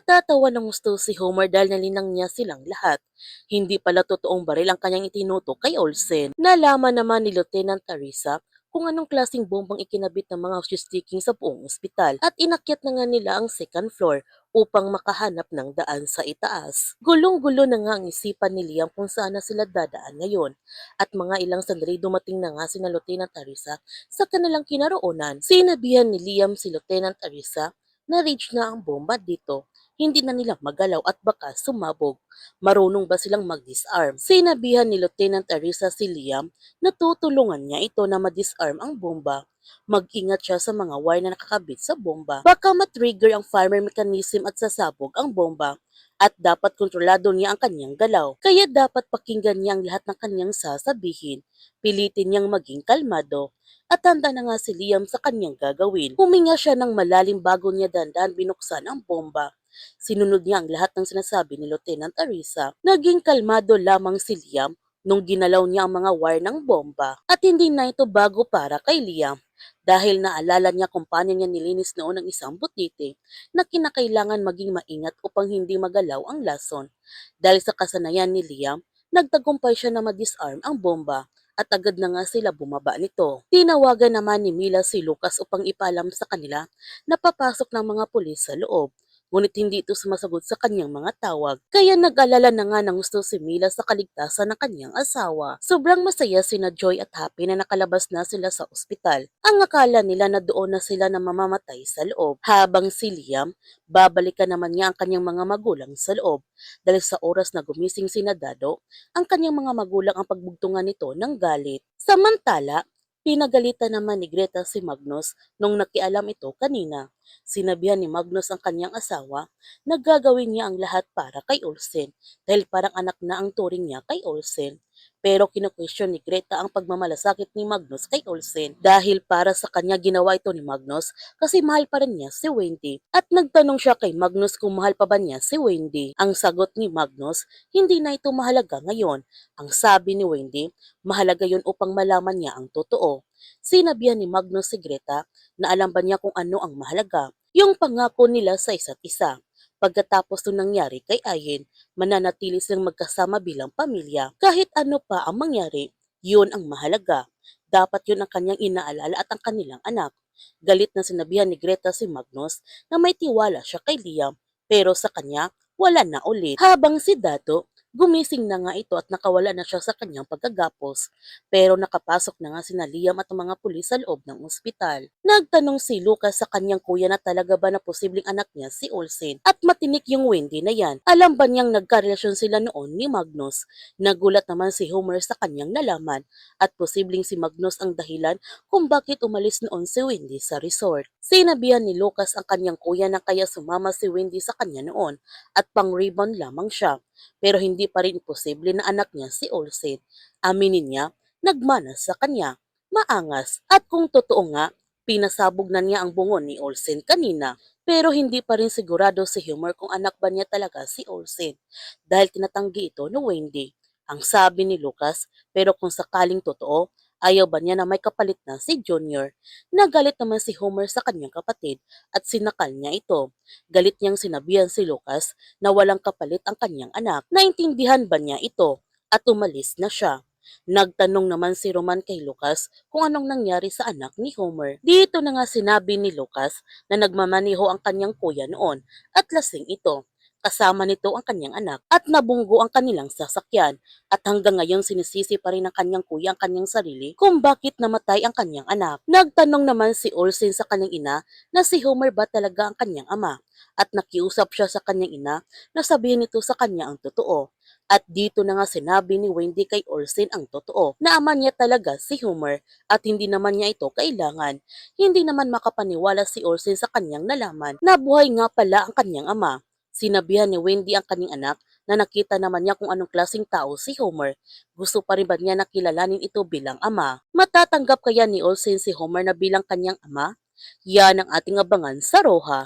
Natatawa ng gusto si Homer dahil nalinang niya silang lahat. Hindi pala totoong baril ang kanyang itinutok kay Olsen. Nalaman naman ni Lieutenant Teresa kung anong klaseng bombang ikinabit ng mga sticking sa buong ospital at inakyat na nga nila ang second floor upang makahanap ng daan sa itaas. Gulong-gulo na nga ang isipan ni Liam kung saan na sila dadaan ngayon at mga ilang sandali dumating na nga sina Lieutenant Teresa sa kanilang kinaroonan. Sinabihan ni Liam si Lieutenant Teresa na reach na ang bomba dito. Hindi na nila magalaw at baka sumabog. Marunong ba silang mag-disarm? Sinabihan ni Lieutenant Teresa si Liam na tutulungan niya ito na ma-disarm ang bomba. Mag-ingat siya sa mga wire na nakakabit sa bomba. Baka matrigger ang fire mechanism at sasabog ang bomba. At dapat kontrolado niya ang kanyang galaw. Kaya dapat pakinggan niya ang lahat ng kanyang sasabihin. Pilitin niyang maging kalmado. At handa na nga si Liam sa kanyang gagawin. Huminga siya ng malalim bago niya dandan binuksan ang bomba. Sinunod niya ang lahat ng sinasabi ni Lieutenant Teresa. Naging kalmado lamang si Liam nung ginalaw niya ang mga wire ng bomba. At hindi na ito bago para kay Liam. Dahil naalala niya kung paano niya nilinis noon ang isang butite na kinakailangan maging maingat upang hindi magalaw ang lason. Dahil sa kasanayan ni Liam, nagtagumpay siya na ma-disarm ang bomba at agad na nga sila bumaba nito. Tinawagan naman ni Mila si Lucas upang ipaalam sa kanila na papasok ng mga pulis sa loob. Ngunit hindi ito sumasagot sa kanyang mga tawag. Kaya nag-alala na nga ng gusto si Mila sa kaligtasan ng kanyang asawa. Sobrang masaya sina Joy at Happy na nakalabas na sila sa ospital. Ang akala nila na doon na sila na mamamatay sa loob. Habang si Liam, babalikan naman niya ang kanyang mga magulang sa loob. Dahil sa oras na gumising si Dado, ang kanyang mga magulang ang pagbugtungan nito ng galit. Samantala, pinagalitan naman ni Greta si Magnus nung nakialam ito kanina. Sinabihan ni Magnus ang kanyang asawa na gagawin niya ang lahat para kay Olsen dahil parang anak na ang turing niya kay Olsen. Pero kinu-question ni Greta ang pagmamalasakit ni Magnus kay Olsen dahil para sa kanya ginawa ito ni Magnus kasi mahal pa rin niya si Wendy. At nagtanong siya kay Magnus kung mahal pa ba niya si Wendy. Ang sagot ni Magnus, hindi na ito mahalaga ngayon. Ang sabi ni Wendy, mahalaga yun upang malaman niya ang totoo. Sinabihan ni Magnus si Greta na alam ba niya kung ano ang mahalaga, yung pangako nila sa isa't isa. Pagkatapos nung nangyari kay Ayen, mananatili silang magkasama bilang pamilya. Kahit ano pa ang mangyari, yun ang mahalaga. Dapat yun ang kanyang inaalala at ang kanilang anak. Galit na sinabihan ni Greta si Magnus na may tiwala siya kay Liam, pero sa kanya, wala na ulit. Habang si Dato, gumising na nga ito at nakawala na siya sa kanyang pagkagapos. Pero nakapasok na nga sina Liam at ang mga pulis sa loob ng ospital. Nagtanong si Lucas sa kanyang kuya na talaga ba na posibleng anak niya si Olsen at matinik yung Wendy na yan. Alam ba niyang nagkarelasyon sila noon ni Magnus? Nagulat naman si Homer sa kanyang nalaman at posibleng si Magnus ang dahilan kung bakit umalis noon si Wendy sa resort. Sinabihan ni Lucas ang kanyang kuya na kaya sumama si Wendy sa kanya noon at pang-rebound lamang siya. Pero hindi pa rin posible na anak niya si Olsen. Aminin niya, nagmana sa kanya, maangas. At kung totoo nga, pinasabog na niya ang bungon ni Olsen kanina. Pero hindi pa rin sigurado si Homer kung anak ba niya talaga si Olsen. Dahil tinatanggi ito ni Wendy. Ang sabi ni Lucas, pero kung sakaling totoo, ayaw ba niya na may kapalit na si Junior? Nagalit naman si Homer sa kanyang kapatid at sinakal niya ito. Galit niyang sinabihan si Lucas na walang kapalit ang kanyang anak. Naintindihan ba niya ito? At umalis na siya. Nagtanong naman si Roman kay Lucas kung anong nangyari sa anak ni Homer. Dito na nga sinabi ni Lucas na nagmamaniho ang kanyang kuya noon at lasing ito. Kasama nito ang kanyang anak at nabunggo ang kanilang sasakyan at hanggang ngayon sinisisi pa rin ng kanyang kuya ang kanyang sarili kung bakit namatay ang kanyang anak. Nagtanong naman si Olsen sa kanyang ina na si Homer ba talaga ang kanyang ama at nakiusap siya sa kanyang ina na sabihin nito sa kanya ang totoo. At dito na nga sinabi ni Wendy kay Olsen ang totoo, na ama niya talaga si Homer at hindi naman niya ito kailangan. Hindi naman makapaniwala si Olsen sa kanyang nalaman na buhay nga pala ang kanyang ama. Sinabihan ni Wendy ang kanyang anak na nakita naman niya kung anong klaseng tao si Homer. Gusto pa rin ba niya nakilalanin ito bilang ama? Matatanggap kaya ni Olsen si Homer na bilang kanyang ama? Yan ang ating abangan sa Roha.